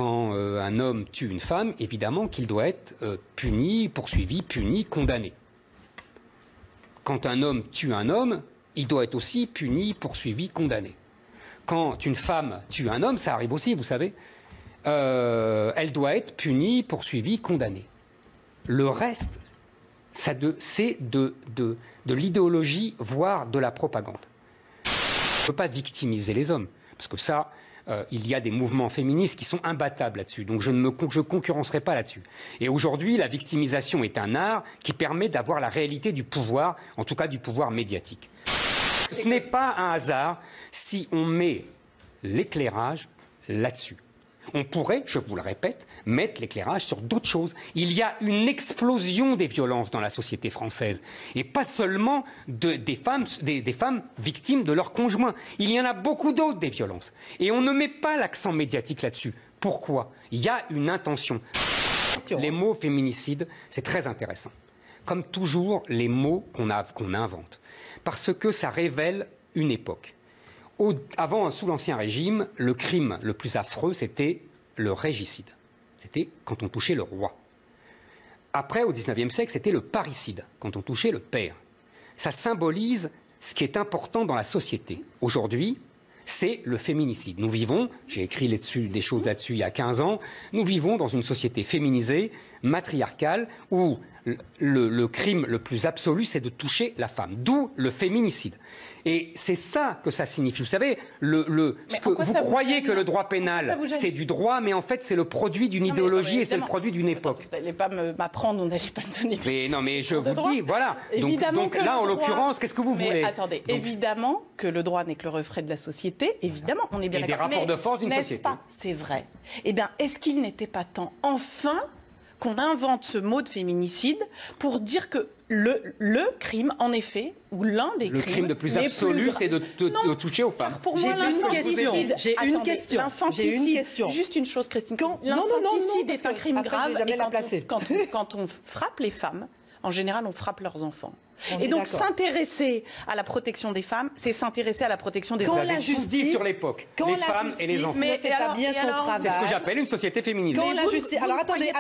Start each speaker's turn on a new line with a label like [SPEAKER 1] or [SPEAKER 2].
[SPEAKER 1] quand un homme tue une femme, évidemment qu'il doit être puni, poursuivi, puni, condamné. Quand un homme tue un homme, il doit être aussi puni, poursuivi, condamné. Quand une femme tue un homme, ça arrive aussi, vous savez, elle doit être punie, poursuivie, condamnée. Le reste, c'est de l'idéologie, voire de la propagande. On ne peut pas victimiser les hommes, parce que ça, il y a des mouvements féministes qui sont imbattables là-dessus. Donc je ne concurrencerai pas là-dessus. Et aujourd'hui, la victimisation est un art qui permet d'avoir la réalité du pouvoir, en tout cas du pouvoir médiatique. Ce n'est pas un hasard si on met l'éclairage là-dessus. On pourrait, je vous le répète, mettre l'éclairage sur d'autres choses. Il y a une explosion des violences dans la société française. Et pas seulement des femmes victimes de leurs conjoints. Il y en a beaucoup d'autres des violences. Et on ne met pas l'accent médiatique là-dessus. Pourquoi? Il y a une intention. Les mots féminicide, c'est très intéressant. Comme toujours, les mots qu'on invente. Parce que ça révèle une époque. Avant, sous l'Ancien Régime, le crime le plus affreux, c'était le régicide. C'était quand on touchait le roi. Après, au XIXe siècle, c'était le parricide, quand on touchait le père. Ça symbolise ce qui est important dans la société. Aujourd'hui, c'est le féminicide. Nous vivons, j'ai écrit des choses là-dessus il y a 15 ans, nous vivons dans une société féminisée, matriarcale, où le crime le plus absolu, c'est de toucher la femme. D'où le féminicide. Et c'est ça que ça signifie. Vous savez, vous croyez que le droit pénal, c'est du droit, mais en fait, c'est le produit d'une idéologie et c'est le produit d'une époque.
[SPEAKER 2] Vous n'allez pas m'apprendre, vous n'allez pas me donner...
[SPEAKER 1] Mais non, mais je vous dis, voilà. Donc là, en l'occurrence, qu'est-ce que vous voulez?
[SPEAKER 2] Attendez, évidemment que le droit n'est que le reflet de la société, évidemment, on est bien d'accord.
[SPEAKER 1] Et des rapports de force d'une société.
[SPEAKER 2] N'est-ce pas? C'est vrai. Eh bien, est-ce qu'il n'était pas temps, enfin, qu'on invente ce mot de féminicide pour dire que le crime, en effet, ou l'un des crimes...
[SPEAKER 1] Le crime le plus absolu, c'est de toucher aux femmes.
[SPEAKER 2] Pour moi,
[SPEAKER 3] J'ai une question.
[SPEAKER 2] Juste une chose, Christine. L'infanticide est un crime grave. Et quand on frappe les femmes, en général, on frappe leurs enfants. Et donc s'intéresser à la protection des femmes, c'est s'intéresser à la protection des hommes.
[SPEAKER 1] La justice dit sur l'époque, les femmes et les enfants.
[SPEAKER 3] Mais fait pas bien son travail.
[SPEAKER 1] C'est ce que j'appelle une société féminisée.
[SPEAKER 3] Quand la justice... Alors attendez.